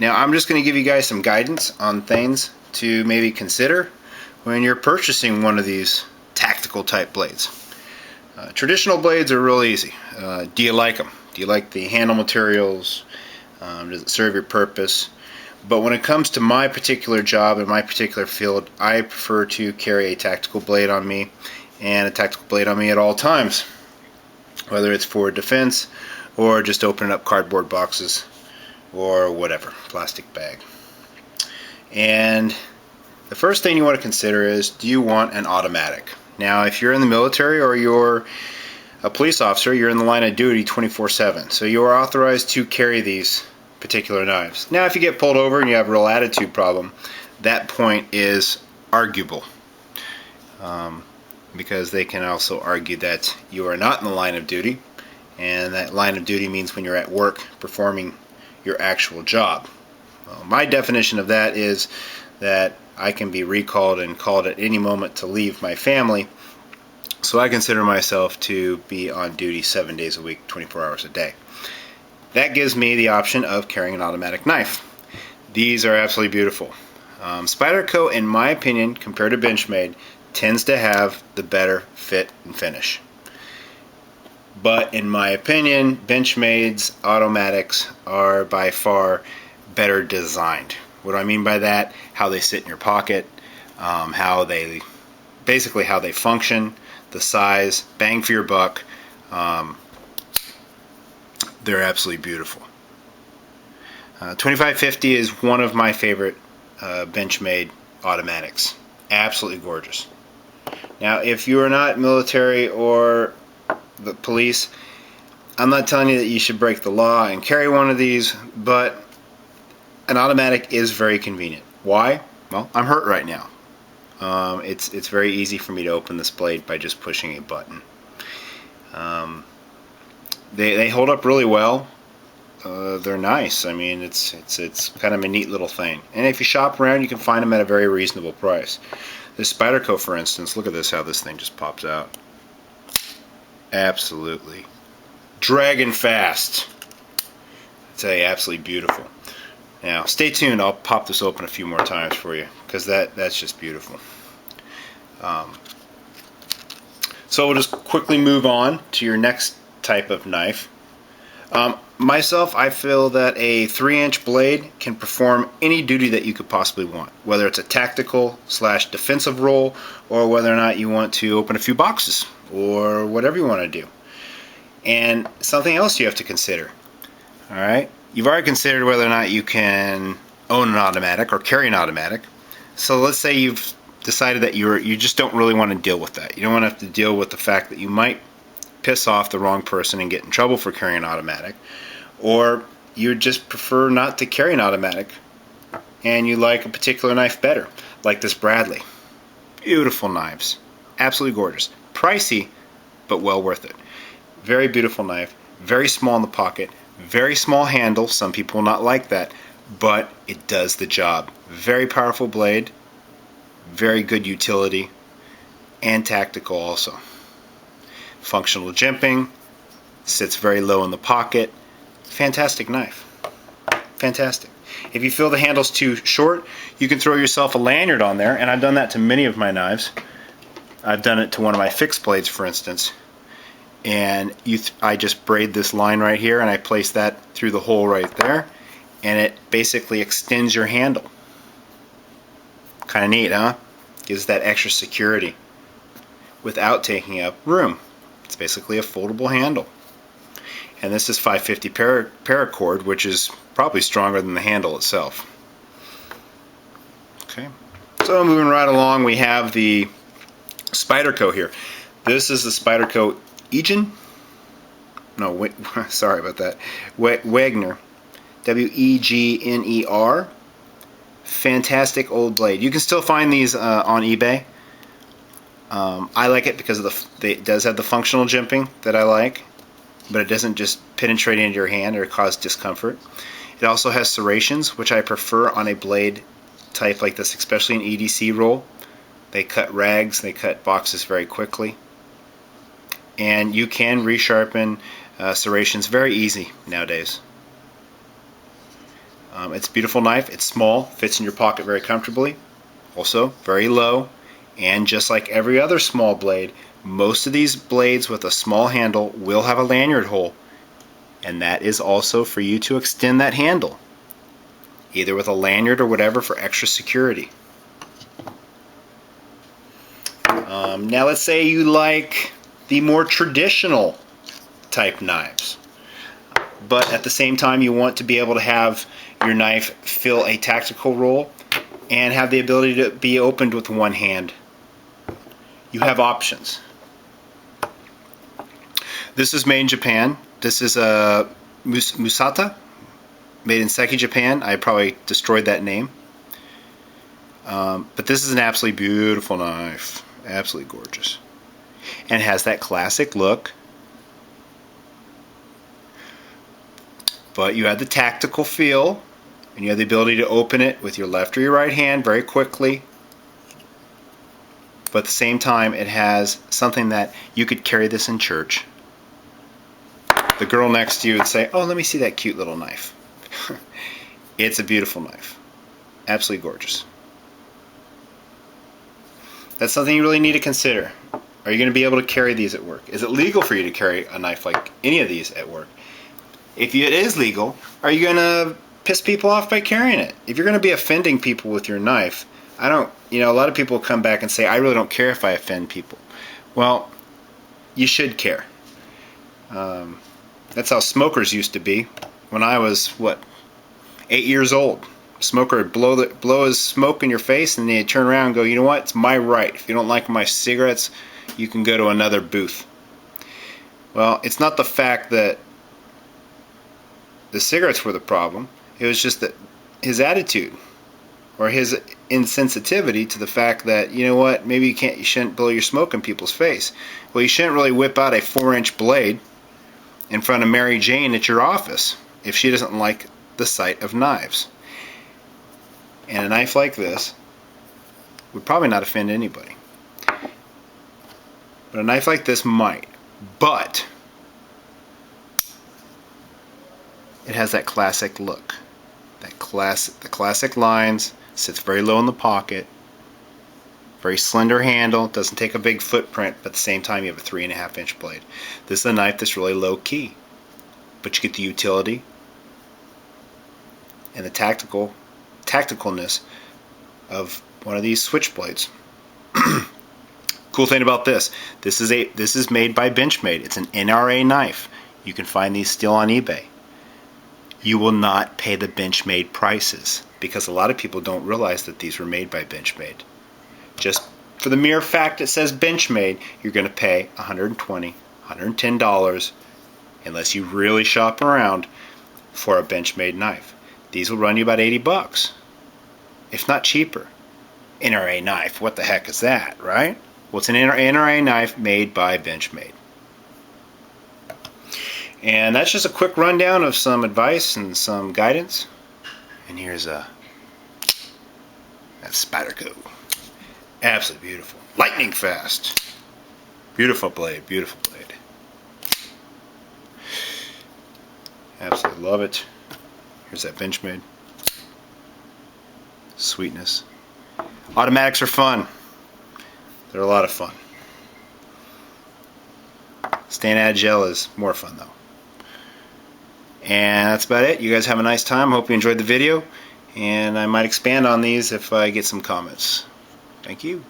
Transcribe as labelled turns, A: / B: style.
A: Now I'm just going to give you guys some guidance on things to maybe consider when you're purchasing one of these tactical type blades. Traditional blades are real easy. Do you like them? Do you like the handle materials? Does it serve your purpose? But when it comes to my particular job and my particular field, I prefer to carry a tactical blade on me, and a tactical blade on me at all times, whether it's for defense or just opening up cardboard boxes or whatever, plastic bag. And the first thing you want to consider is, do you want an automatic? Now, if you're in the military or you're a police officer, you're in the line of duty 24/7, so you are authorized to carry these particular knives. Now, if you get pulled over and you have a real attitude problem, that point is arguable, because they can also argue that you are not in the line of duty, and that line of duty means when you're at work performing your actual job. Well, my definition of that is that I can be recalled and called at any moment to leave my family, so I consider myself to be on duty 7 days a week, 24 hours a day. That gives me the option of carrying an automatic knife. These are absolutely beautiful. Spyderco, in my opinion, compared to Benchmade, tends to have the better fit and finish. But in my opinion, Benchmade's automatics are by far better designed. What do I mean by that? How they sit in your pocket, how they function, the size, bang for your buck. They're absolutely beautiful. 2550 is one of my favorite Benchmade automatics. Absolutely gorgeous. Now, if you are not military or the police, I'm not telling you that you should break the law and carry one of these, but an automatic is very convenient. Why? Well, I'm hurt right now. It's very easy for me to open this blade by just pushing a button. They hold up really well. They're nice. I mean, it's kind of a neat little thing. And if you shop around, you can find them at a very reasonable price. This Spyderco, for instance, look at this, how this thing just pops out. Absolutely dragon fast. I tell you, absolutely beautiful. Now, stay tuned. I'll pop this open a few more times for you, because that's just beautiful. So we'll just quickly move on to your next type of knife. Myself, I feel that a 3-inch blade can perform any duty that you could possibly want, whether it's a tactical / defensive role, or whether or not you want to open a few boxes, or whatever you want to do. And something else you have to consider. Alright, you've already considered whether or not you can own an automatic or carry an automatic. So let's say you've decided that you just don't really want to deal with that. You don't want to have to deal with the fact that you might piss off the wrong person and get in trouble for carrying an automatic, or you just prefer not to carry an automatic and you like a particular knife better, like this Bradley. Beautiful knives, absolutely gorgeous, pricey but well worth it. Very beautiful knife, very small in the pocket, very small handle. Some people will not like that, but it does the job. Very powerful blade, very good utility, and tactical also. Functional jimping, sits very low in the pocket. Fantastic knife. Fantastic. If you feel the handle's too short, you can throw yourself a lanyard on there, and I've done that to many of my knives. I've done it to one of my fixed blades, for instance. And I just braid this line right here, and I place that through the hole right there, and it basically extends your handle. Kind of neat, huh? Gives that extra security without taking up room. It's basically a foldable handle. And this is 550 paracord, which is probably stronger than the handle itself. Okay, so moving right along, we have the Spyderco here. This is the Spyderco Egen? No, sorry about that. Wegner. W-E-G-N-E-R. Fantastic old blade. You can still find these on eBay. I like it because it does have the functional jimping that I like, but it doesn't just penetrate into your hand or cause discomfort. It also has serrations, which I prefer on a blade type like this, especially an EDC roll. They cut rags, they cut boxes very quickly. And you can resharpen serrations very easy nowadays. It's a beautiful knife. It's small, fits in your pocket very comfortably. Also, very low. And just like every other small blade, most of these blades with a small handle will have a lanyard hole. And that is also for you to extend that handle, either with a lanyard or whatever, for extra security. Now let's say you like the more traditional type knives, but at the same time you want to be able to have your knife fill a tactical role and have the ability to be opened with one hand. You have options. This is made in Japan. This is a Musata, made in Seki, Japan. I probably destroyed that name. But this is an absolutely beautiful knife. Absolutely gorgeous. And it has that classic look. But you have the tactical feel, and you have the ability to open it with your left or your right hand very quickly. But at the same time, it has something that you could carry this in church. The girl next to you would say, "Oh, let me see that cute little knife." It's a beautiful knife. Absolutely gorgeous. That's something you really need to consider. Are you going to be able to carry these at work? Is it legal for you to carry a knife like any of these at work? If it is legal, are you going to piss people off by carrying it? If you're going to be offending people with your knife, a lot of people come back and say, "I really don't care if I offend people." Well, you should care. That's how smokers used to be. When I was, 8 years old. Smoker would blow his smoke in your face, and then he'd turn around and go, "You know what? It's my right. If you don't like my cigarettes, you can go to another booth." Well, it's not the fact that the cigarettes were the problem. It was just that his attitude, or his insensitivity to the fact that, you know what, maybe you shouldn't blow your smoke in people's face. Well, you shouldn't really whip out a 4-inch blade in front of Mary Jane at your office if she doesn't like the sight of knives. And a knife like this would probably not offend anybody. But a knife like this might. But it has that classic look. The classic lines, sits very low in the pocket, very slender handle, doesn't take a big footprint, but at the same time you have a 3.5-inch blade. This is a knife that's really low key, but you get the utility and the tacticalness of one of these switchblades. Cool thing about this is made by Benchmade. It's an NRA knife. You can find these still on eBay. You will not pay the Benchmade prices, because a lot of people don't realize that these were made by Benchmade. Just for the mere fact it says Benchmade, you're going to pay $120, $110, unless you really shop around, for a Benchmade knife. These will run you about $80, if not cheaper. NRA knife, what the heck is that, right? Well, it's an NRA knife made by Benchmade. And that's just a quick rundown of some advice and some guidance. And here's that Spyderco. Absolutely beautiful. Lightning fast. Beautiful blade, beautiful blade. Absolutely love it. Here's that Benchmade. Sweetness. Automatics are fun. They're a lot of fun. Staying agile is more fun though. And that's about it. You guys have a nice time. Hope you enjoyed the video. And I might expand on these if I get some comments. Thank you.